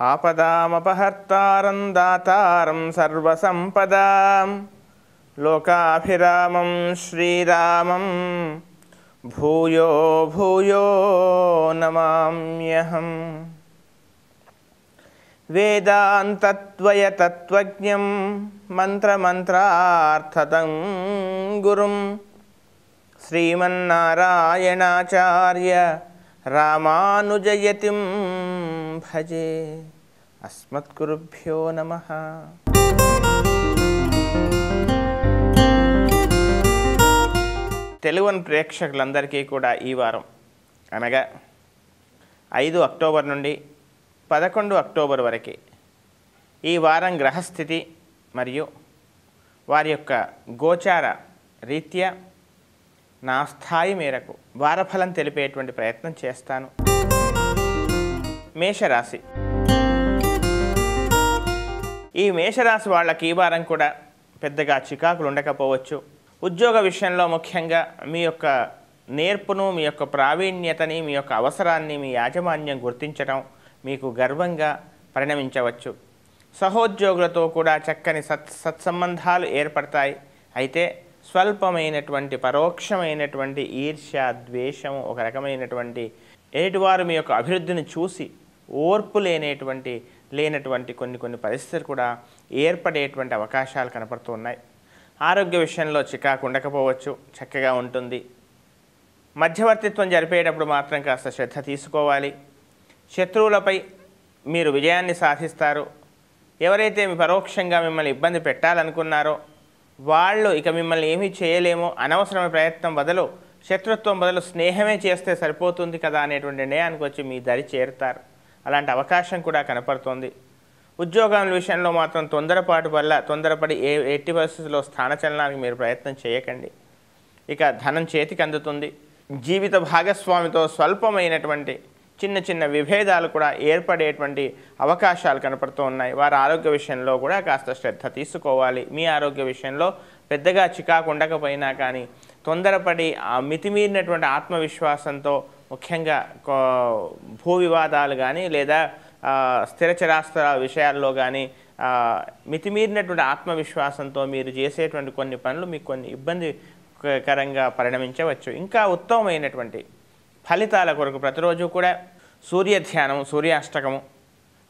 ఆపదామపహర్తారం దాతారం సర్వసంపదాం లోకాభిరామం శ్రీరామం భూయో భూయో నమామ్యహం. వేదాంతత్వయతత్వజ్ఞం మంత్రమంత్రార్థతం గురుం శ్రీమన్నారాయణాచార్య రామానుజయతిం భజే. అస్మద్గురుభ్యో నమః. తెలుగు ప్రేక్షకులందరికీ కూడా ఈ వారం అనగా 5 అక్టోబర్ నుండి 11 అక్టోబర్ వరకు ఈ వారం గ్రహస్థితి మరియు వారి యొక్క గోచార రీత్యా నా స్థాయి మేరకు వారఫలం తెలిపేటువంటి ప్రయత్నం చేస్తాను. మేషరాశి. ఈ మేషరాశి వాళ్ళకి ఈ వారం కూడా పెద్దగా చికాకులు ఉండకపోవచ్చు. ఉద్యోగ విషయంలో ముఖ్యంగా మీ యొక్క నేర్పును, మీ యొక్క ప్రావీణ్యతని, మీ యొక్క అవసరాన్ని మీ యాజమాన్యం గుర్తించడం మీకు గర్వంగా పరిణమించవచ్చు. సహోద్యోగులతో కూడా చక్కని సత్సంబంధాలు ఏర్పడతాయి. అయితే స్వల్పమైనటువంటి పరోక్షమైనటువంటి ఈర్ష్య, ద్వేషము, ఒక రకమైనటువంటి ఎదుటివారు మీ యొక్క అభివృద్ధిని చూసి ఓర్పు లేనటువంటి కొన్ని పరిస్థితులు కూడా ఏర్పడేటువంటి అవకాశాలు కనపడుతూ ఉన్నాయి. ఆరోగ్య విషయంలో చికాకు ఉండకపోవచ్చు, చక్కగా ఉంటుంది. మధ్యవర్తిత్వం జరిపేటప్పుడు మాత్రం కాస్త శ్రద్ధ తీసుకోవాలి. శత్రువులపై మీరు విజయాన్ని సాధిస్తారు. ఎవరైతే పరోక్షంగా మిమ్మల్ని ఇబ్బంది పెట్టాలనుకున్నారో వాళ్ళు ఇక మిమ్మల్ని ఏమీ చేయలేమో, అనవసరమైన ప్రయత్నం బదులు, శత్రుత్వం బదులు స్నేహమే చేస్తే సరిపోతుంది కదా అనేటువంటి నిర్ణయానికి వచ్చి మీ దరి చేరుతారు. అలాంటి అవకాశం కూడా కనపడుతోంది. ఉద్యోగాల విషయంలో మాత్రం తొందరపడి ఎట్టి పరిస్థితుల్లో స్థానచలనానికి మీరు ప్రయత్నం చేయకండి. ఇక ధనం చేతికి అందుతుంది. జీవిత భాగస్వామితో స్వల్పమైనటువంటి చిన్న విభేదాలు కూడా ఏర్పడేటువంటి అవకాశాలు కనపడుతూ ఉన్నాయి. వారి ఆరోగ్య విషయంలో కూడా కాస్త శ్రద్ధ తీసుకోవాలి. మీ ఆరోగ్య విషయంలో పెద్దగా చికాకు ఉండకపోయినా కానీ తొందరపడి ఆ మితిమీరినటువంటి ఆత్మవిశ్వాసంతో, ముఖ్యంగా భూ వివాదాలు కానీ లేదా స్థిరచరాస్తుల విషయాల్లో కానీ మితిమీరినటువంటి ఆత్మవిశ్వాసంతో మీరు చేసేటువంటి కొన్ని పనులు మీకు కొన్ని ఇబ్బందికరంగా పరిణమించవచ్చు. ఇంకా ఉత్తమమైనటువంటి ఫలితాల కొరకు ప్రతిరోజు కూడా సూర్య ధ్యానము, సూర్యాష్టకము,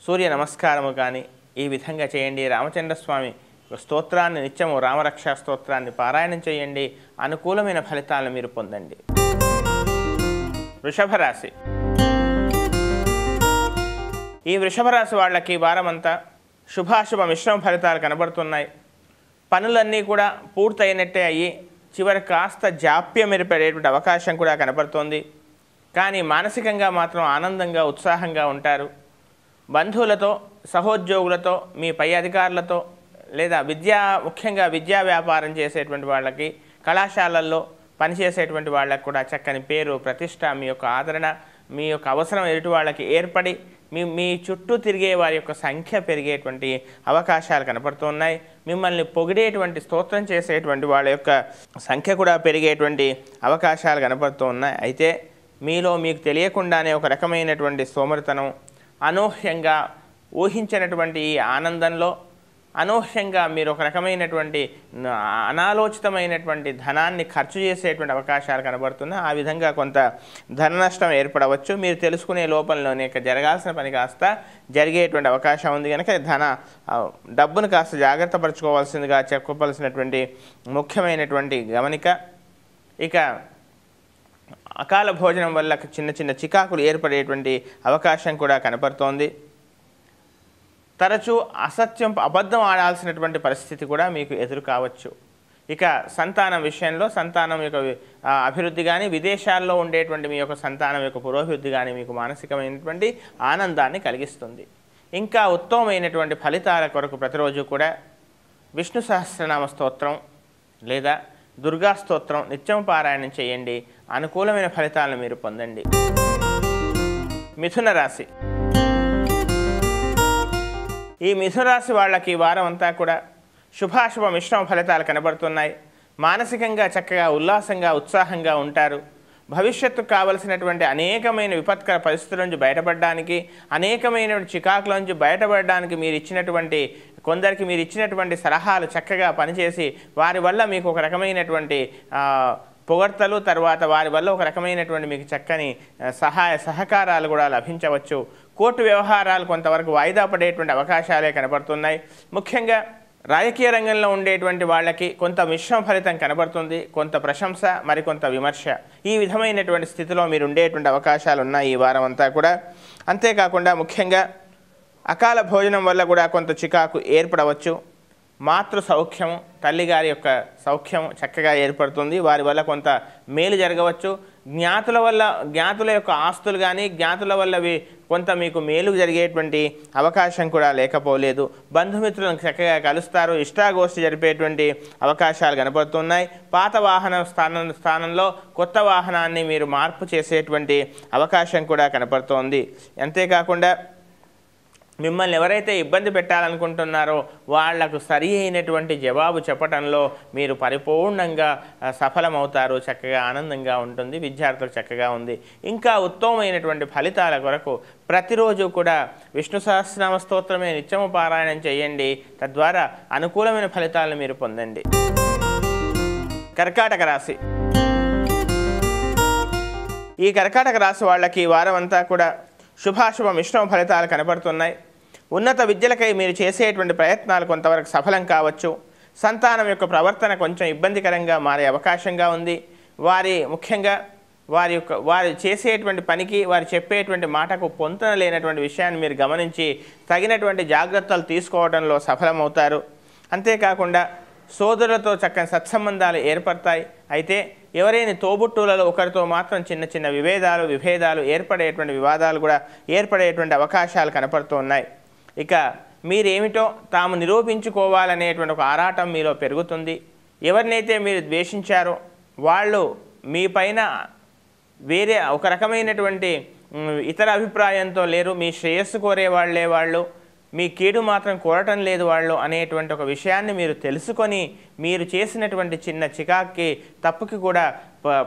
సూర్య నమస్కారము కానీ ఈ విధంగా చేయండి. రామచంద్రస్వామి స్తోత్రాన్ని నిత్యము రామరక్షా స్తోత్రాన్ని పారాయణం చేయండి. అనుకూలమైన ఫలితాలను మీరు పొందండి. వృషభ రాశి. ఈ వృషభ రాశి వాళ్ళకి వారమంతా శుభాశుభ మిశ్రమ ఫలితాలు కనబడుతున్నాయి. పనులన్నీ కూడా పూర్తయినట్టే అయ్యి చివరి కాస్త జాప్యం ఏర్పడేటువంటి అవకాశం కూడా కనబడుతోంది. కానీ మానసికంగా మాత్రం ఆనందంగా, ఉత్సాహంగా ఉంటారు. బంధువులతో, సహోద్యోగులతో, మీ పై అధికారులతో లేదా ముఖ్యంగా విద్యా వ్యాపారం చేసేటువంటి వాళ్ళకి, కళాశాలల్లో పనిచేసేటువంటి వాళ్ళకి కూడా చక్కని పేరు, ప్రతిష్ట, మీ యొక్క ఆదరణ, మీ యొక్క అవసరం ఎదుటి వాళ్ళకి ఏర్పడి మీ చుట్టూ తిరిగే వారి యొక్క సంఖ్య పెరిగేటువంటి అవకాశాలు కనపడుతున్నాయి. మిమ్మల్ని పొగిడేటువంటి, స్తోత్రం చేసేటువంటి వాళ్ళ యొక్క సంఖ్య కూడా పెరిగేటువంటి అవకాశాలు కనపడుతూ ఉన్నాయి. అయితే మీలో మీకు తెలియకుండానే ఒక రకమైనటువంటి సోమరితనం, అనూహ్యంగా ఊహించినటువంటి ఈ ఆనందంలో అనూహ్యంగా మీరు ఒక రకమైనటువంటి అనాలోచితమైనటువంటి ధనాన్ని ఖర్చు చేసేటువంటి అవకాశాలు కనబడుతున్నాయి. ఆ విధంగా కొంత ధన నష్టం ఏర్పడవచ్చు. మీరు తెలుసుకునే లోపంలోనే జరగాల్సిన పని కాస్త జరిగేటువంటి అవకాశం ఉంది. కనుక డబ్బును కాస్త జాగ్రత్త పరచుకోవాల్సిందిగా చెప్పవలసినటువంటి ముఖ్యమైనటువంటి గమనిక. ఇక అకాల భోజనం వల్ల చిన్న చికాకులు ఏర్పడేటువంటి అవకాశం కూడా కనపడుతోంది. తరచూ అబద్ధం ఆడాల్సినటువంటి పరిస్థితి కూడా మీకు ఎదురు కావచ్చు. ఇక సంతానం విషయంలో సంతానం యొక్క అభివృద్ధి కానీ, విదేశాల్లో ఉండేటువంటి మీ యొక్క సంతానం యొక్క పురోభివృద్ధి కానీ మీకు మానసికమైనటువంటి ఆనందాన్ని కలిగిస్తుంది. ఇంకా ఉత్తమమైనటువంటి ఫలితాల కొరకు ప్రతిరోజు కూడా విష్ణు సహస్రనామ స్తోత్రం లేదా దుర్గా స్తోత్రం నిత్యం పారాయణం చేయండి. అనుకూలమైన ఫలితాలను మీరు పొందండి. మిథున రాశి. ఈ మిథున రాశి వాళ్ళకి వారం అంతా కూడా శుభాశుభ మిశ్రమ ఫలితాలు కనబడుతున్నాయి. మానసికంగా చక్కగా ఉల్లాసంగా ఉత్సాహంగా ఉంటారు. భవిష్యత్తుకు కావలసినటువంటి అనేకమైన విపత్కర పరిస్థితుల నుంచి బయటపడడానికి, అనేకమైన చికాకుల నుంచి బయటపడడానికి కొందరికి మీరు ఇచ్చినటువంటి సలహాలు చక్కగా పనిచేసి వారి వల్ల మీకు ఒక రకమైనటువంటి పొగడ్తలు, తర్వాత వారి వల్ల ఒక రకమైనటువంటి మీకు చక్కని సహాయ సహకారాలు కూడా లభించవచ్చు. కోర్టు వ్యవహారాలు కొంతవరకు వాయిదా పడేటువంటి అవకాశాలే కనబడుతున్నాయి. ముఖ్యంగా రాజకీయ రంగంలో ఉండేటువంటి వాళ్ళకి కొంత మిశ్రమ ఫలితం కనబడుతుంది. కొంత ప్రశంస, మరికొంత విమర్శ. ఈ విధమైనటువంటి స్థితిలో మీరు ఉండేటువంటి అవకాశాలు ఉన్నాయి ఈ వారం అంతా కూడా. అంతేకాకుండా ముఖ్యంగా అకాల భోజనం వల్ల కూడా కొంత చికాకు ఏర్పడవచ్చు. మాతృ సౌఖ్యం, తల్లిగారి యొక్క సౌఖ్యం చక్కగా ఏర్పడుతుంది. వారి వల్ల కొంత మేలు జరగవచ్చు. జ్ఞాతుల యొక్క ఆస్తులు కానీ, జ్ఞాతుల వల్ల కొంత మీకు మేలు జరిగేటువంటి అవకాశం కూడా లేకపోలేదు. బంధుమిత్రులను చక్కగా కలుస్తారు. ఇష్టాగోష్ఠి జరిపేటువంటి అవకాశాలు కనపడుతున్నాయి. పాత వాహనం స్థానంలో కొత్త వాహనాన్ని మీరు మార్పు చేసేటువంటి అవకాశం కూడా కనపడుతోంది. అంతేకాకుండా మిమ్మల్ని ఎవరైతే ఇబ్బంది పెట్టాలనుకుంటున్నారో వాళ్లకు సరి అయినటువంటి జవాబు చెప్పడంలో మీరు పరిపూర్ణంగా సఫలమవుతారు. చక్కగా ఆనందంగా ఉంటుంది. విద్యార్థులకు చక్కగా ఉంది. ఇంకా ఉత్తమమైనటువంటి ఫలితాల కొరకు ప్రతిరోజు కూడా విష్ణు సహస్రనామ స్తోత్రమే నిత్యము పారాయణం చేయండి. తద్వారా అనుకూలమైన ఫలితాలను మీరు పొందండి. కర్కాటక రాశి. ఈ కర్కాటక రాశి వాళ్ళకి వారం అంతా కూడా శుభాశుభ మిశ్రమ ఫలితాలు కనపడుతున్నాయి. ఉన్నత విద్యలకై మీరు చేసేటువంటి ప్రయత్నాలు కొంతవరకు సఫలం కావచ్చు. సంతానం యొక్క ప్రవర్తన కొంచెం ఇబ్బందికరంగా మారే అవకాశంగా ఉంది. ముఖ్యంగా వారు చేసేటువంటి పనికి, వారు చెప్పేటువంటి మాటకు పొంతన లేనటువంటి విషయాన్ని మీరు గమనించి తగినటువంటి జాగ్రత్తలు తీసుకోవడంలో సఫలమవుతారు. అంతేకాకుండా సోదరులతో చక్కని సత్సంబంధాలు ఏర్పడతాయి. అయితే ఎవరైనా తోబుట్టువులలో ఒకరితో మాత్రం చిన్న చిన్న విభేదాలు ఏర్పడేటువంటి వివాదాలు కూడా ఏర్పడేటువంటి అవకాశాలు కనపడుతూ ఉన్నాయి. ఇక మీరేమిటో తాము నిరూపించుకోవాలనేటువంటి ఒక ఆరాటం మీలో పెరుగుతుంది. ఎవరినైతే మీరు ద్వేషించారో వాళ్ళు మీ పైన వేరే ఒక రకమైనటువంటి ఇతర అభిప్రాయంతో లేరు. మీ శ్రేయస్సు కోరే వాళ్ళు, మీ కీడు మాత్రం కోరటం లేదు వాళ్ళు అనేటువంటి ఒక విషయాన్ని మీరు తెలుసుకొని మీరు చేసినటువంటి చిన్న చికాక్కి, తప్పుకి కూడా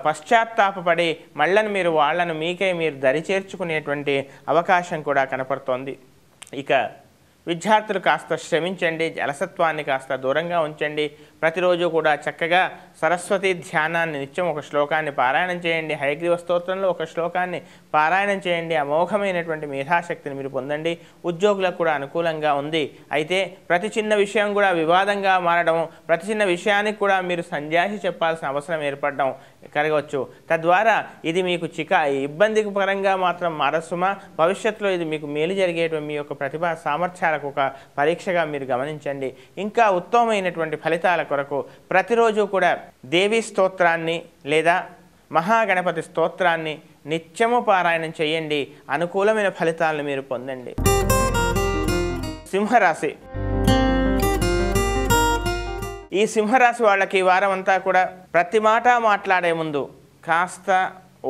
పశ్చాత్తాపపడి మళ్ళీ వాళ్ళను మీకై మీరు దరి చేర్చుకునేటువంటి అవకాశం కూడా కనపడుతోంది. ఇక విద్యార్థులు కాస్త శ్రమించండి. అలసత్వాన్ని కాస్త దూరంగా ఉంచండి. ప్రతిరోజు కూడా చక్కగా సరస్వతి ధ్యానాన్ని నిత్యం ఒక శ్లోకాన్ని పారాయణం చేయండి. హయగ్రీవ స్తోత్రంలో ఒక శ్లోకాన్ని పారాయణం చేయండి. అమోఘమైనటువంటి మేధాశక్తిని మీరు పొందండి. ఉద్యోగులకు కూడా అనుకూలంగా ఉంది. అయితే ప్రతి చిన్న విషయం కూడా వివాదంగా మారడం, ప్రతి చిన్న విషయానికి కూడా మీరు సంజాసి చెప్పాల్సిన అవసరం ఏర్పడడం కలగవచ్చు. తద్వారా ఇది మీకు ఇబ్బందికి పరంగా మాత్రం మారసుమా, భవిష్యత్తులో ఇది మీకు మేలు జరిగేటువంటి మీ యొక్క ప్రతిభా సామర్థ్యాలకు ఒక పరీక్షగా మీరు గమనించండి. ఇంకా ఉత్తమమైనటువంటి ఫలితాల కొరకు ప్రతిరోజు కూడా దేవీ స్తోత్రాన్ని లేదా మహాగణపతి స్తోత్రాన్ని నిత్యము పారాయణం చేయండి. అనుకూలమైన ఫలితాలను మీరు పొందండి. సింహరాశి. ఈ సింహరాశి వాళ్ళకి ఈ వారం అంతా కూడా ప్రతి మాట మాట్లాడే ముందు కాస్త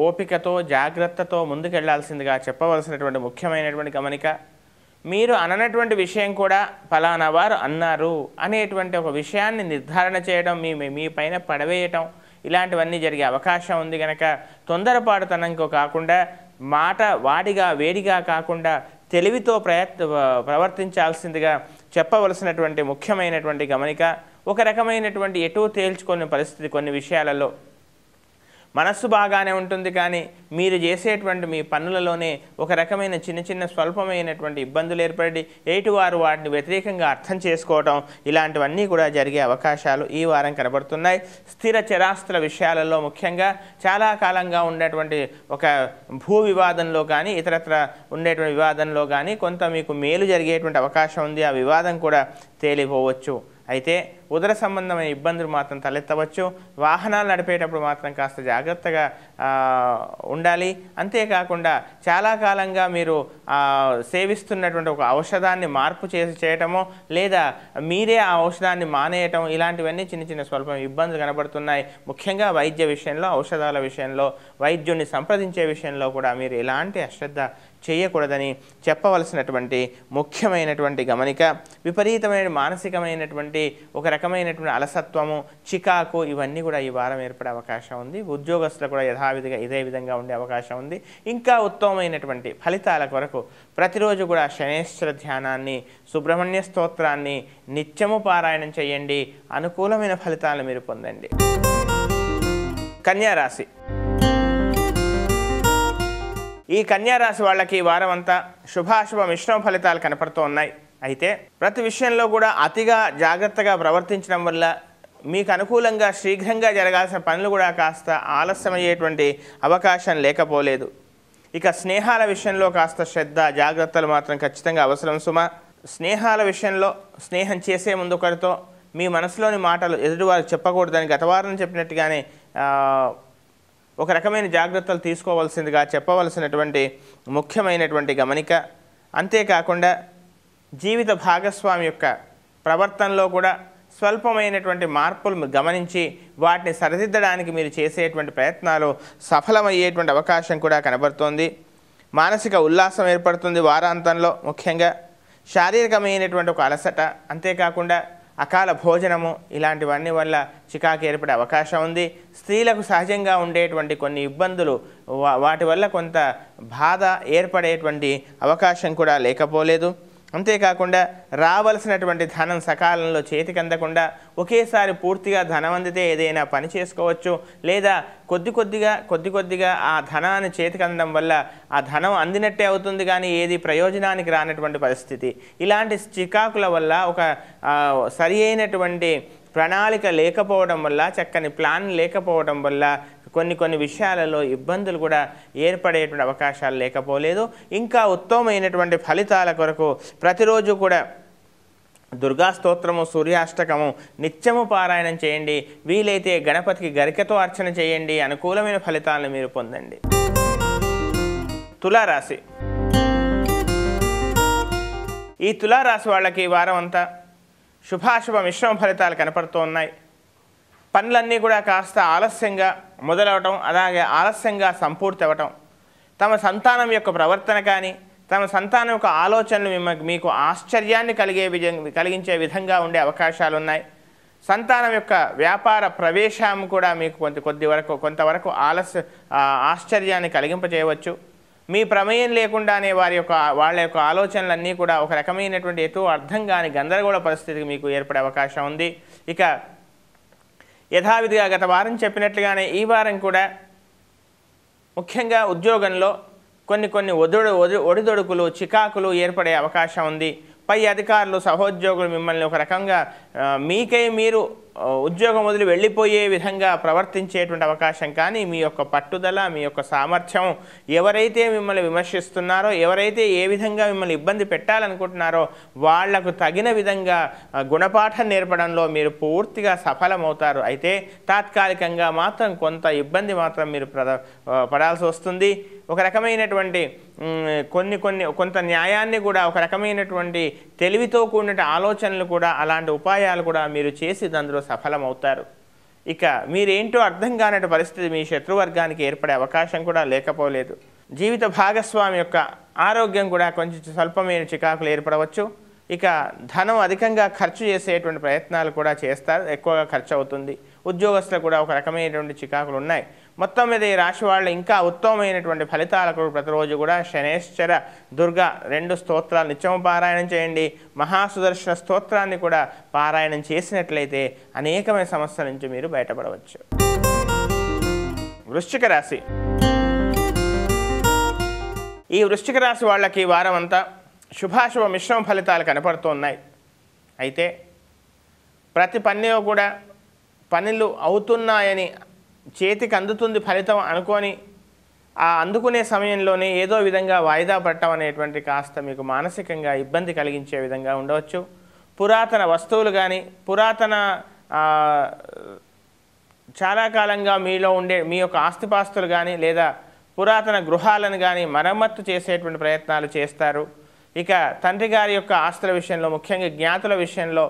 ఓపికతో, జాగ్రత్తతో ముందుకెళ్లాల్సిందిగా చెప్పవలసినటువంటి ముఖ్యమైనటువంటి గమనిక. మీరు అననటువంటి విషయం కూడా ఫలానా వారు అన్నారు అనేటువంటి ఒక విషయాన్ని నిర్ధారణ చేయడం, మీ పైన పడవేయటం, ఇలాంటివన్నీ జరిగే అవకాశం ఉంది. కనుక తొందరపాటుతనంతో కాకుండా, మాట వేడిగా కాకుండా తెలివితో ప్రవర్తించాల్సిందిగా చెప్పవలసినటువంటి ముఖ్యమైనటువంటి గమనిక. ఒక రకమైనటువంటి ఎటూ తేల్చుకునే పరిస్థితి కొన్ని విషయాలలో. మనస్సు బాగానే ఉంటుంది, కానీ మీరు చేసేటువంటి మీ పనులలోనే ఒక రకమైన చిన్న స్వల్పమైనటువంటి ఇబ్బందులు ఏర్పడి ఎటువారు వాటిని వ్యతిరేకంగా అర్థం చేసుకోవటం, ఇలాంటివన్నీ కూడా జరిగే అవకాశాలు ఈ వారం కనబడుతున్నాయి. స్థిర చరాస్తుల విషయాలలో ముఖ్యంగా చాలా కాలంగా ఉండేటువంటి ఒక భూ వివాదంలో కానీ, ఇతరత్ర ఉండేటువంటి వివాదంలో కానీ కొంత మీకు మేలు జరిగేటువంటి అవకాశం ఉంది. ఆ వివాదం కూడా తేలిపోవచ్చు. అయితే ఉదర సంబంధమైన ఇబ్బందులు మాత్రం తలెత్తవచ్చు. వాహనాలు నడిపేటప్పుడు మాత్రం కాస్త జాగ్రత్తగా ఉండాలి. అంతేకాకుండా చాలా కాలంగా మీరు సేవిస్తున్నటువంటి ఒక ఔషధాన్ని మార్పు చేయటమో లేదా మీరే ఆ ఔషధాన్ని మానేయటం, ఇలాంటివన్నీ చిన్న స్వల్పం ఇబ్బందులు కనబడుతున్నాయి. ముఖ్యంగా వైద్య విషయంలో, ఔషధాల విషయంలో, వైద్యుని సంప్రదించే విషయంలో కూడా మీరు ఎలాంటి అశ్రద్ధ చేయకూడదని చెప్పవలసినటువంటి ముఖ్యమైనటువంటి గమనిక. విపరీతమైన మానసికమైనటువంటి ఒక రకమైనటువంటి అలసత్వము, చికాకు ఇవన్నీ కూడా ఈ వారం ఏర్పడే అవకాశం ఉంది. ఉద్యోగస్తులు కూడా యథావిధిగా ఇదే విధంగా ఉండే అవకాశం ఉంది. ఇంకా ఉత్తమమైనటువంటి ఫలితాల కొరకు ప్రతిరోజు కూడా శనేశ్వర ధ్యానాన్ని, సుబ్రహ్మణ్య స్తోత్రాన్ని నిత్యము పారాయణం చేయండి. అనుకూలమైన ఫలితాలను మీరు పొందండి. కన్యా రాశి. ఈ కన్యారాశి వాళ్ళకి ఈ వారం అంతా శుభాశుభ మిశ్రమ ఫలితాలు కనపడుతూ ఉన్నాయి. అయితే ప్రతి విషయంలో కూడా అతిగా జాగ్రత్తగా ప్రవర్తించడం వల్ల మీకు అనుకూలంగా శీఘ్రంగా జరగాల్సిన పనులు కూడా కాస్త ఆలస్యమయ్యేటువంటి అవకాశం లేకపోలేదు. ఇక స్నేహాల విషయంలో కాస్త శ్రద్ధ, జాగ్రత్తలు మాత్రం ఖచ్చితంగా అవసరం సుమ. స్నేహాల విషయంలో స్నేహం చేసే ముందు ఒకరితో మీ మనసులోని మాటలు ఎదుటివారు చెప్పకూడదని గత వారం చెప్పినట్టుగానే ఒక రకమైన జాగ్రత్తలు తీసుకోవాల్సిందిగా చెప్పవలసినటువంటి ముఖ్యమైనటువంటి గమనిక. అంతేకాకుండా జీవిత భాగస్వామి యొక్క ప్రవర్తనలో కూడా స్వల్పమైనటువంటి మార్పులు గమనించి వాటిని సరిదిద్దడానికి మీరు చేసేటువంటి ప్రయత్నాలు సఫలమయ్యేటువంటి అవకాశం కూడా కనబడుతోంది. మానసిక ఉల్లాసం ఏర్పడుతుంది వారాంతంలో. ముఖ్యంగా శారీరకమైనటువంటి ఒక అలసట, అంతేకాకుండా అకాల భోజనము ఇలాంటివన్నీ వల్ల చికాకు ఏర్పడే అవకాశం ఉంది. స్త్రీలకు సహజంగా ఉండేటువంటి కొన్ని ఇబ్బందులు, వాటి వల్ల కొంత బాధ ఏర్పడేటువంటి అవకాశం కూడా లేకపోలేదు. అంతేకాకుండా రావలసినటువంటి ధనం సకాలంలో చేతికి అందకుండా ఒకేసారి పూర్తిగా ధనం అందితే ఏదైనా పని చేసుకోవచ్చు, లేదా కొద్ది కొద్దిగా ఆ ధనాన్ని చేతికి అందడం వల్ల ఆ ధనం అందినట్టే అవుతుంది, కానీ ఏది ప్రయోజనానికి రానటువంటి పరిస్థితి. ఇలాంటి చికాకుల వల్ల ఒక సరి అయినటువంటి ప్రణాళిక లేకపోవడం వల్ల, చక్కని ప్లాన్ లేకపోవడం వల్ల కొన్ని విషయాలలో ఇబ్బందులు కూడా ఏర్పడేటువంటి అవకాశాలు లేకపోలేదు. ఇంకా ఉత్తమమైనటువంటి ఫలితాల కొరకు ప్రతిరోజు కూడా దుర్గా స్తోత్రము, సూర్యాష్టకము నిత్యము పారాయణం చేయండి. వీలైతే గణపతికి గరికతో అర్చన చేయండి. అనుకూలమైన ఫలితాలను మీరు పొందండి. తులారాశి. ఈ తులారాశి వాళ్ళకి ఈ వారం అంతా శుభాశుభ మిశ్రమ ఫలితాలు కనపడుతూ ఉన్నాయి. పనులన్నీ కూడా కాస్త ఆలస్యంగా మొదలవటం, అలాగే ఆలస్యంగా సంపూర్తి అవ్వటం, తమ సంతానం యొక్క ప్రవర్తన కానీ, తమ సంతానం యొక్క ఆలోచనలు మీకు ఆశ్చర్యాన్ని కలిగించే విధంగా ఉండే అవకాశాలు ఉన్నాయి. సంతానం యొక్క వ్యాపార ప్రవేశం కూడా మీకు కొంతవరకు ఆశ్చర్యాన్ని కలిగింపజేయవచ్చు. మీ ప్రమేయం లేకుండానే వాళ్ళ యొక్క ఆలోచనలన్నీ కూడా ఒక రకమైనటువంటి ఎటు అర్థం కాని గందరగోళ పరిస్థితికి మీకు ఏర్పడే అవకాశం ఉంది. ఇక యథావిధిగా గత వారం చెప్పినట్లుగానే ఈ వారం కూడా ముఖ్యంగా ఉద్యోగంలో కొన్ని ఒడిదొడుకులు, చికాకులు ఏర్పడే అవకాశం ఉంది. పై అధికారులు, సహోద్యోగులు మిమ్మల్ని ఒక రకంగా మీకై మీరు ఉద్యోగం వదిలి వెళ్ళిపోయే విధంగా ప్రవర్తించేటువంటి అవకాశం, కానీ మీ యొక్క పట్టుదల, మీ యొక్క సామర్థ్యం, ఎవరైతే మిమ్మల్ని విమర్శిస్తున్నారో, ఎవరైతే ఏ విధంగా మిమ్మల్ని ఇబ్బంది పెట్టాలనుకుంటున్నారో వాళ్లకు తగిన విధంగా గుణపాఠం నేర్పడంలో మీరు పూర్తిగా సఫలమవుతారు. అయితే తాత్కాలికంగా మాత్రం కొంత ఇబ్బంది మాత్రం మీరు పడాల్సి వస్తుంది. ఒక రకమైనటువంటి కొంత న్యాయాన్ని కూడా, ఒక రకమైనటువంటి తెలివితో కూడిన ఆలోచనలు కూడా, అలాంటి ఉపాయాలు కూడా మీరు చేసి అందులో సఫలమవుతారు. ఇక మీరేంటో అర్థం కానటువంటి పరిస్థితి మీ శత్రువర్గానికి ఏర్పడే అవకాశం కూడా లేకపోలేదు. జీవిత భాగస్వామి యొక్క ఆరోగ్యం కూడా కొంచెం స్వల్పమైన చికాకులు ఏర్పడవచ్చు. ఇక ధనం అధికంగా ఖర్చు చేసేటువంటి ప్రయత్నాలు కూడా చేస్తారు, ఎక్కువగా ఖర్చు అవుతుంది. ఉద్యోగస్తులు కూడా ఒక రకమైనటువంటి చికాకులు ఉన్నాయి. మొత్తం మీద ఈ రాశి వాళ్ళు ఇంకా ఉత్తమమైనటువంటి ఫలితాలకు ప్రతిరోజు కూడా శనేశ్వర, దుర్గా 2 స్తోత్రాలు నిత్యం పారాయణం చేయండి. మహాసుదర్శన స్తోత్రాన్ని కూడా పారాయణం చేసినట్లయితే అనేకమైన సమస్యల నుంచి మీరు బయటపడవచ్చు. వృశ్చిక రాశి. ఈ వృశ్చిక రాశి వాళ్ళకి వారం అంతా శుభాశుభ మిశ్రమ ఫలితాలు కనపడుతున్నాయి. అయితే ప్రతి పనిలో కూడా పనులు అవుతున్నాయని, చేతికి అందుతుంది ఫలితం అనుకొని ఆ అందుకునే సమయంలోనే ఏదో విధంగా వాయిదా పడటం అనేటువంటి కాస్త మీకు మానసికంగా ఇబ్బంది కలిగించే విధంగా ఉండవచ్చు. పురాతన వస్తువులు కానీ, పురాతన చాలా కాలంగా మీలో ఉండే మీ యొక్క ఆస్తిపాస్తులు కానీ, లేదా పురాతన గృహాలను కానీ మరమ్మత్తు చేసేటువంటి ప్రయత్నాలు చేస్తారు. ఇక తండ్రి గారి యొక్క ఆస్తుల విషయంలో, ముఖ్యంగా జ్ఞాతుల విషయంలో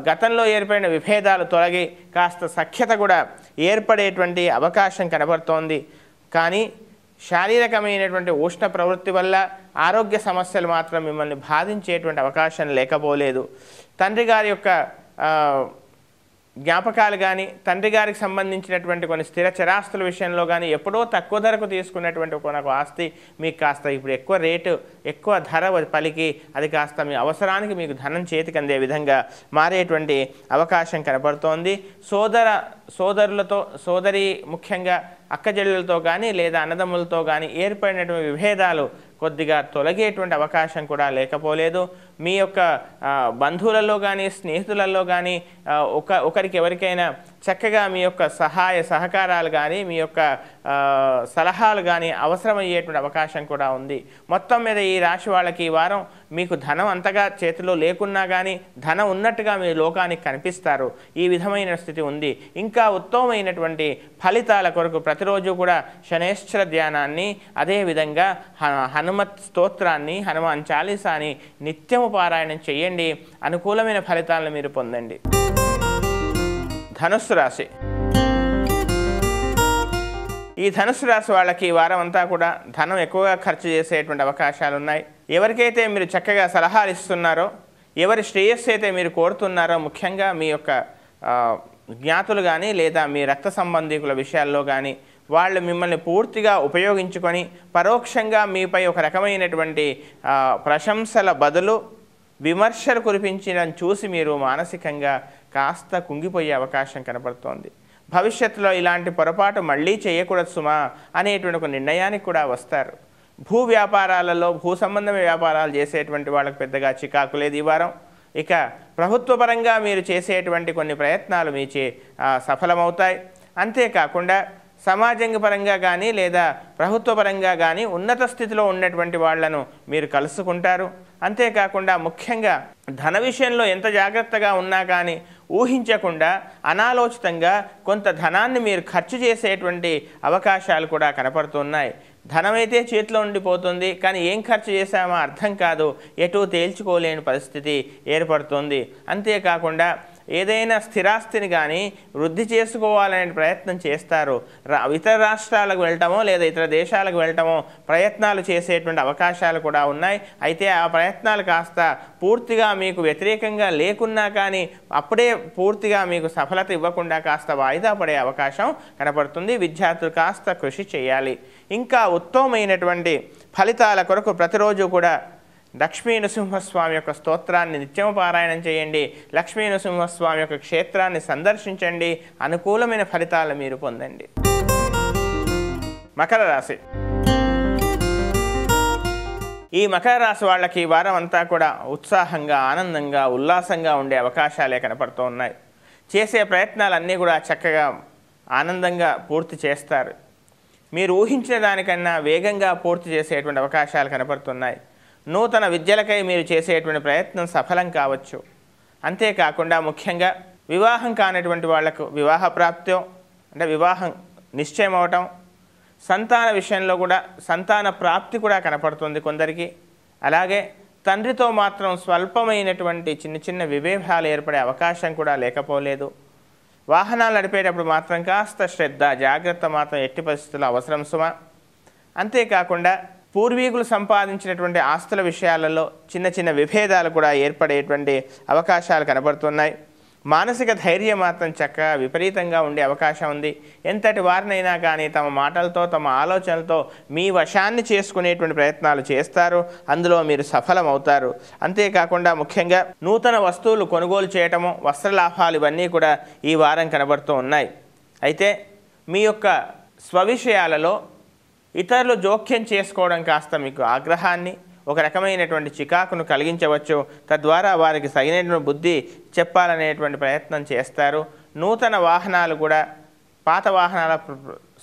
గతంలో ఏర్పడిన విభేదాలు తొలగి కాస్త సఖ్యత కూడా ఏర్పడేటువంటి అవకాశం కనబడుతోంది. కానీ శారీరకమైనటువంటి ఉష్ణ ప్రవృత్తి వల్ల ఆరోగ్య సమస్యలు మాత్రం మిమ్మల్ని బాధించేటువంటి అవకాశం లేకపోలేదు. తండ్రి గారి యొక్క జ్ఞాపకాలు కానీ, తండ్రి గారికి సంబంధించినటువంటి కొన్ని స్థిర చరాస్తుల విషయంలో కానీ ఎప్పుడో తక్కువ ధరకు తీసుకున్నటువంటి కొనకు ఆస్తి మీకు కాస్త ఇప్పుడు ఎక్కువ రేటు, ఎక్కువ ధర పలికి అది కాస్త మీ అవసరానికి మీకు ధనం చేతికి అందే విధంగా మారేటువంటి అవకాశం కనపడుతోంది. సోదరులతో, ముఖ్యంగా అక్కజెల్లెలతో కానీ లేదా అన్నదమ్ములతో కానీ ఏర్పడినటువంటి విభేదాలు కొద్దిగా తొలగేటువంటి అవకాశం కూడా లేకపోలేదు. మీ యొక్క బంధువులలో కానీ, స్నేహితులలో కానీ ఒకరికి ఎవరికైనా చక్కగా మీ యొక్క సహాయ సహకారాలు కానీ, మీ యొక్క సలహాలు కానీ అవసరమయ్యేటువంటి అవకాశం కూడా ఉంది. మొత్తం మీద ఈ రాశి వాళ్ళకి ఈ వారం మీకు ధనం అంతగా చేతిలో లేకున్నా కానీ ధనం ఉన్నట్టుగా మీ లోకానికి కనిపిస్తారు. ఈ విధమైన స్థితి ఉంది. ఇంకా ఉత్తమమైనటువంటి ఫలితాల కొరకు ప్రతిరోజు కూడా శనేశ్వర ధ్యానాన్ని, అదేవిధంగా హనుమత్ స్తోత్రాన్ని, హనుమాన్ చాలీసాని నిత్యము పారాయణం చేయండి. అనుకూలమైన ఫలితాలను మీరు పొందండి. ధనుస్సు రాశి. ఈ ధనుస్సు రాశి వాళ్ళకి ఈ వారం అంతా కూడా ధనం ఎక్కువగా ఖర్చు చేసేటువంటి అవకాశాలు ఉన్నాయి. ఎవరికైతే మీరు చక్కగా సలహాలు ఇస్తున్నారో, ఎవరి శ్రేయస్సు అయితే మీరు కోరుతున్నారో, ముఖ్యంగా మీ యొక్క జ్ఞాతులు కానీ లేదా మీ రక్త సంబంధికుల విషయాల్లో కానీ వాళ్ళు మిమ్మల్ని పూర్తిగా ఉపయోగించుకొని పరోక్షంగా మీపై ఒక రకమైనటువంటి ప్రశంసల బదులు విమర్శలు కురిపించడం చూసి మీరు మానసికంగా కాస్త కుంగిపోయే అవకాశం కనపడుతోంది. భవిష్యత్తులో ఇలాంటి పొరపాటు మళ్ళీ చేయకూడదు సుమా అనేటువంటి ఒక నిర్ణయానికి కూడా వస్తారు. భూ వ్యాపారాలలో, భూ సంబంధమైన వ్యాపారాలు చేసేటువంటి వాళ్ళకి పెద్దగా చికాకు లేదు ఈ వారం. ఇక ప్రభుత్వపరంగా మీరు చేసేటువంటి కొన్ని ప్రయత్నాలు మీచే సఫలమవుతాయి. అంతేకాకుండా సమాజంగ పరంగా కానీ లేదా ప్రభుత్వ పరంగా కానీ ఉన్నత స్థితిలో ఉన్నటువంటి వాళ్లను మీరు కలుసుకుంటారు. అంతేకాకుండా ముఖ్యంగా ధన విషయంలో ఎంత జాగ్రత్తగా ఉన్నా కానీ ఊహించకుండా అనాలోచితంగా కొంత ధనాన్ని మీరు ఖర్చు చేసేటువంటి అవకాశాలు కూడా కనపడుతున్నాయి. ధనమైతే చేతిలో ఉండిపోతుంది, కానీ ఏం ఖర్చు చేశామో అర్థం కాదు, ఎటూ తేల్చుకోలేని పరిస్థితి ఏర్పడుతుంది. అంతేకాకుండా ఏదైనా స్థిరాస్తిని కానీ వృద్ధి చేసుకోవాలనే ప్రయత్నం చేస్తారు. ఇతర రాష్ట్రాలకు వెళ్ళటమో లేదా ఇతర దేశాలకు వెళ్ళటమో ప్రయత్నాలు చేసేటువంటి అవకాశాలు కూడా ఉన్నాయి. అయితే ఆ ప్రయత్నాలు కాస్త పూర్తిగా మీకు వ్యతిరేకంగా లేకున్నా కానీ అప్పుడే పూర్తిగా మీకు సఫలత ఇవ్వకుండా కాస్త వాయిదా పడే అవకాశం కనపడుతుంది. విద్యార్థులు కాస్త కృషి చేయాలి. ఇంకా ఉత్తమమైనటువంటి ఫలితాల కొరకు ప్రతిరోజు కూడా లక్ష్మీ నృసింహస్వామి యొక్క స్తోత్రాన్ని నిత్యం పారాయణం చేయండి. లక్ష్మీ నృసింహస్వామి యొక్క క్షేత్రాన్ని సందర్శించండి. అనుకూలమైన ఫలితాలు మీరు పొందండి. మకర రాశి. ఈ మకర రాశి వాళ్ళకి ఈ వారం అంతా కూడా ఉత్సాహంగా, ఆనందంగా, ఉల్లాసంగా ఉండే అవకాశాలే కనపడుతూ ఉన్నాయి. చేసే ప్రయత్నాలన్నీ కూడా చక్కగా ఆనందంగా పూర్తి చేస్తారు. మీరు ఊహించిన దానికన్నా వేగంగా పూర్తి చేసేటువంటి అవకాశాలు కనపడుతున్నాయి. నూతన విద్యలకై మీరు చేసేటువంటి ప్రయత్నం సఫలం కావచ్చు. అంతేకాకుండా ముఖ్యంగా వివాహం కానటువంటి వాళ్లకు వివాహ ప్రాప్త్యం, అంటే వివాహం నిశ్చయం అవటం, సంతాన విషయంలో కూడా సంతాన ప్రాప్తి కూడా కనపడుతుంది కొందరికి. అలాగే తండ్రితో మాత్రం స్వల్పమైనటువంటి చిన్న చిన్న విభేదాలు ఏర్పడే అవకాశం కూడా లేకపోలేదు. వాహనాలు నడిపేటప్పుడు మాత్రం కాస్త శ్రద్ధ, జాగ్రత్త మాత్రం ఎట్టి పరిస్థితుల్లో అవసరం సుమా. అంతేకాకుండా పూర్వీకులు సంపాదించినటువంటి ఆస్తుల విషయాలలో చిన్న చిన్న విభేదాలు కూడా ఏర్పడేటువంటి అవకాశాలు కనబడుతున్నాయి. మానసిక ధైర్యం మాత్రం చక్కగా విపరీతంగా ఉండే అవకాశం ఉంది. ఎంతటి వారినైనా కానీ తమ మాటలతో, తమ ఆలోచనలతో మీ వశాన్ని చేసుకునేటువంటి ప్రయత్నాలు చేస్తారు. అందులో మీరు సఫలమవుతారు. అంతేకాకుండా ముఖ్యంగా నూతన వస్తువులు కొనుగోలు చేయటము, వస్త్ర లాభాలు ఇవన్నీ కూడా ఈ వారం కనబడుతూ ఉన్నాయి. అయితే మీ యొక్క స్వవిషయాలలో ఇతరులు జోక్యం చేసుకోవడం కాస్త మీకు ఆగ్రహాన్ని, ఒక రకమైనటువంటి చికాకును కలిగించవచ్చు. తద్వారా వారికి సరైనటువంటి బుద్ధి చెప్పాలనేటువంటి ప్రయత్నం చేస్తారు. నూతన వాహనాలు కూడా పాత వాహనాల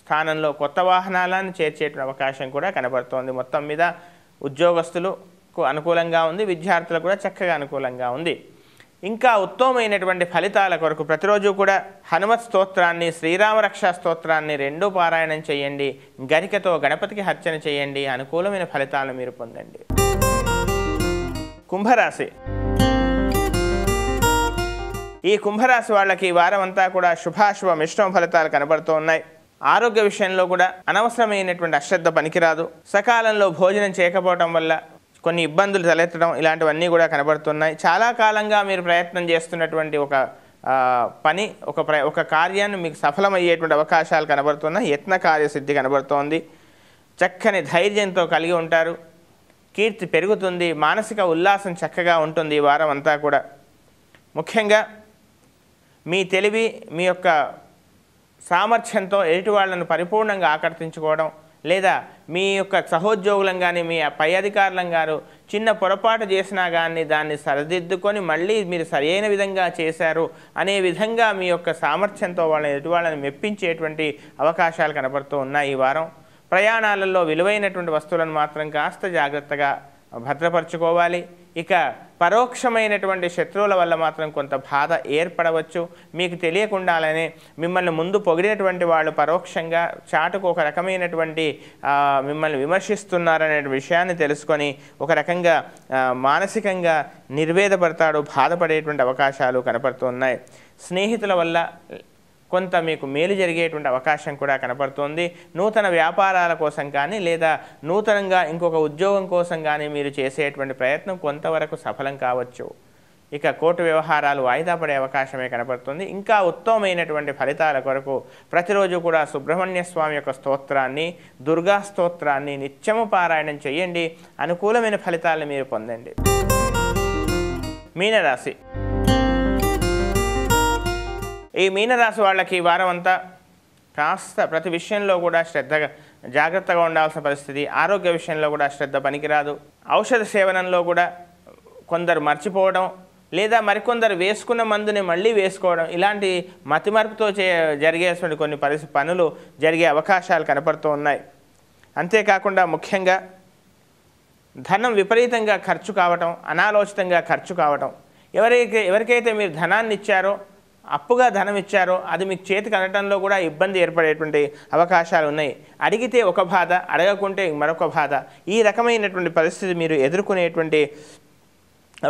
స్థానంలో కొత్త వాహనాలను చేర్చేటువంటి అవకాశం కూడా కనబడుతోంది. మొత్తం మీద ఉద్యోగస్తులకు అనుకూలంగా ఉంది, విద్యార్థులకు కూడా చక్కగా అనుకూలంగా ఉంది. ఇంకా ఉత్తమమైనటువంటి ఫలితాల కొరకు ప్రతిరోజు కూడా హనుమత్ స్తోత్రాన్ని, శ్రీరామరక్షా స్తోత్రాన్ని రెండూ పారాయణం చేయండి. గరికతో గణపతికి అర్చన చేయండి. అనుకూలమైన ఫలితాలను మీరు పొందండి. కుంభరాశి. ఈ కుంభరాశి వాళ్ళకి ఈ వారం అంతా కూడా శుభాశుభ మిశ్రమ ఫలితాలు కనబడుతూ ఉన్నాయి. ఆరోగ్య విషయంలో కూడా అనవసరమైనటువంటి అశ్రద్ధ పనికిరాదు. సకాలంలో భోజనం చేయకపోవటం వల్ల కొన్ని ఇబ్బందులు తలెత్తడం ఇలాంటివన్నీ కూడా కనబడుతున్నాయి. చాలా కాలంగా మీరు ప్రయత్నం చేస్తున్నటువంటి పని ఒక కార్యాన్ని మీకు సఫలమయ్యేటువంటి అవకాశాలు కనబడుతున్నాయి. యత్న కార్యసిద్ధి కనబడుతోంది. చక్కని ధైర్యంతో కలిగి ఉంటారు. కీర్తి పెరుగుతుంది. మానసిక ఉల్లాసం చక్కగా ఉంటుంది ఈ వారం అంతా కూడా. ముఖ్యంగా మీ తెలివి, మీ యొక్క సామర్థ్యంతో ఎదుటి వాళ్ళను పరిపూర్ణంగా ఆకర్షించుకోవడం, లేదా మీ యొక్క సహోద్యోగులం కానీ మీ పై అధికారులం గారు చిన్న పొరపాటు చేసినా కానీ దాన్ని సరిదిద్దుకొని మళ్ళీ మీరు సరైన విధంగా చేశారు అనే విధంగా మీ యొక్క సామర్థ్యంతో ఎదుటి వాళ్ళని మెప్పించేటువంటి అవకాశాలు కనబడుతూ ఉన్నాయి ఈ వారం. ప్రయాణాలలో విలువైనటువంటి వస్తువులను మాత్రం కాస్త జాగ్రత్తగా భద్రపరచుకోవాలి. ఇక పరోక్షమైనటువంటి శత్రువుల వల్ల మాత్రం కొంత బాధ ఏర్పడవచ్చు. మీకు తెలియకుండానే మిమ్మల్ని ముందు పొగిడినటువంటి వాళ్ళు పరోక్షంగా చాటుకు ఒక రకమైనటువంటి మిమ్మల్ని విమర్శిస్తున్నారనే విషయాన్ని తెలుసుకొని ఒక రకంగా మానసికంగా నిర్వేదపడతాడు, బాధపడేటువంటి అవకాశాలు కనపడుతున్నాయి. స్నేహితుల వల్ల కొంత మీకు మేలు జరిగేటువంటి అవకాశం కూడా కనపడుతోంది. నూతన వ్యాపారాల కోసం కానీ లేదా నూతనంగా ఇంకొక ఉద్యోగం కోసం కానీ మీరు చేసేటువంటి ప్రయత్నం కొంతవరకు సఫలం కావచ్చు. ఇక కోర్టు వ్యవహారాలు వాయిదా పడే అవకాశమే కనపడుతుంది. ఇంకా ఉత్తమమైనటువంటి ఫలితాల కొరకు ప్రతిరోజు కూడా సుబ్రహ్మణ్య స్వామి యొక్క స్తోత్రాన్ని, దుర్గా స్తోత్రాన్ని నిత్యము పారాయణం చేయండి. అనుకూలమైన ఫలితాలను మీరు పొందండి. మీనరాశి. ఈ మీనరాశి వాళ్ళకి ఈ వారం అంతా కాస్త ప్రతి విషయంలో కూడా జాగ్రత్తగా ఉండాల్సిన పరిస్థితి. ఆరోగ్య విషయంలో కూడా శ్రద్ధ పనికిరాదు. ఔషధ సేవనంలో కూడా కొందరు మర్చిపోవడం, లేదా మరికొందరు వేసుకున్న మందుని మళ్ళీ వేసుకోవడం, ఇలాంటి మతిమరుపుతో జరిగేటువంటి కొన్ని పనులు జరిగే అవకాశాలు కనపడుతూ ఉన్నాయి. అంతేకాకుండా ముఖ్యంగా ధనం విపరీతంగా ఖర్చు కావటం, అనాలోచితంగా ఖర్చు కావటం. ఎవరికైతే మీరు ధనాన్ని ఇచ్చారో, అప్పుగా ధనం ఇచ్చారో అది మీకు చేతికి అనటంలో కూడా ఇబ్బంది ఏర్పడేటువంటి అవకాశాలు ఉన్నాయి. అడిగితే ఒక బాధ, అడగకుంటే మరొక బాధ. ఈ రకమైనటువంటి పరిస్థితి మీరు ఎదుర్కొనేటువంటి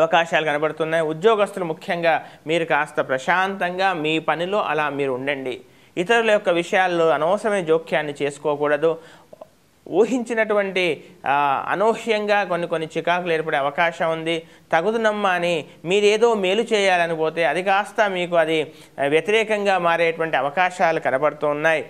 అవకాశాలు కనబడుతున్నాయి. ఉద్యోగస్తులు ముఖ్యంగా మీరు కాస్త ప్రశాంతంగా మీ పనిలో అలా మీరు ఉండండి. ఇతరుల యొక్క విషయాల్లో అనవసరమైన జోక్యాన్ని చేసుకోకూడదు. ఊహించినటువంటి అనూహ్యంగా కొన్ని చికాకులు ఏర్పడే అవకాశం ఉంది. తగుదునమ్మా అని మీరేదో మేలు చేయాలని పోతే అది కాస్త మీకు అది వ్యతిరేకంగా మారేటువంటి అవకాశాలు కనబడుతూ ఉన్నాయి.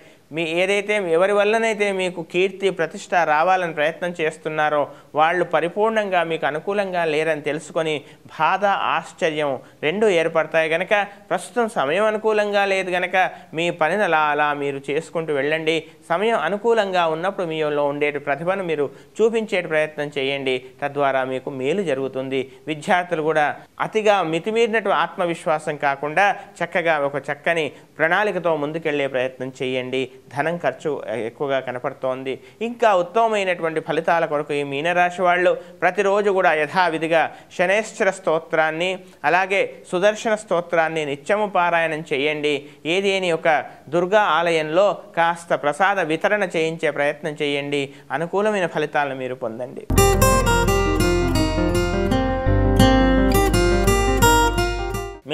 ఎవరి వల్లనైతే మీకు కీర్తి ప్రతిష్ట రావాలని ప్రయత్నం చేస్తున్నారో వాళ్ళు పరిపూర్ణంగా మీకు అనుకూలంగా లేరని తెలుసుకొని బాధ, ఆశ్చర్యం రెండు ఏర్పడతాయి. కనుక ప్రస్తుతం సమయం అనుకూలంగా లేదు కనుక మీ పనిని అలా మీరు చేసుకుంటూ వెళ్ళండి. సమయం అనుకూలంగా ఉన్నప్పుడు మీలో ఉండే ప్రతిభను మీరు చూపించే ప్రయత్నం చేయండి. తద్వారా మీకు మేలు జరుగుతుంది. విద్యార్థులు కూడా అతిగా మితిమీరినట్టు ఆత్మవిశ్వాసం కాకుండా చక్కగా ఒక చక్కని ప్రణాళికతో ముందుకెళ్లే ప్రయత్నం చేయండి. ధనం ఖర్చు ఎక్కువగా కనపడుతోంది. ఇంకా ఉత్తమమైనటువంటి ఫలితాల కొరకు ఈ మీనరాశి వాళ్ళు ప్రతిరోజు కూడా యథావిధిగా శనేశ్వర స్తోత్రాన్ని అలాగే సుదర్శన స్తోత్రాన్ని నిత్యము పారాయణం చేయండి. ఏదేని ఒక దుర్గా ఆలయంలో కాస్త ప్రసాద వితరణ చేయించే ప్రయత్నం చేయండి. అనుకూలమైన ఫలితాలను మీరు పొందండి.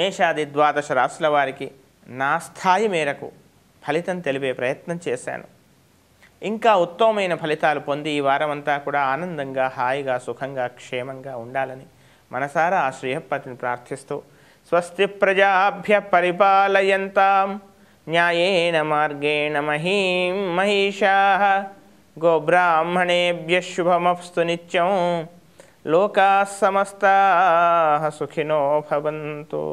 మేషాది ద్వాదశ రాశుల వారికి నా స్థాయి మేరకు ఫలితం తెలిపే ప్రయత్నం చేశాను. ఇంకా ఉత్తమమైన ఫలితాలు పొంది ఈ వారం అంతా కూడా ఆనందంగా, హాయిగా, సుఖంగా, క్షేమంగా ఉండాలని మనసారా ఆ శ్రీహప్పతిని ప్రార్థిస్తూ స్వస్తి ప్రజాభ్య పరిపాలయంతాం న్యాయేన మార్గేణ మహీం మహిషాః గోబ్రాహ్మణేభ్యః శుభమస్తు నిత్యం లోకాః సమస్తాః సుఖినో భవంతు.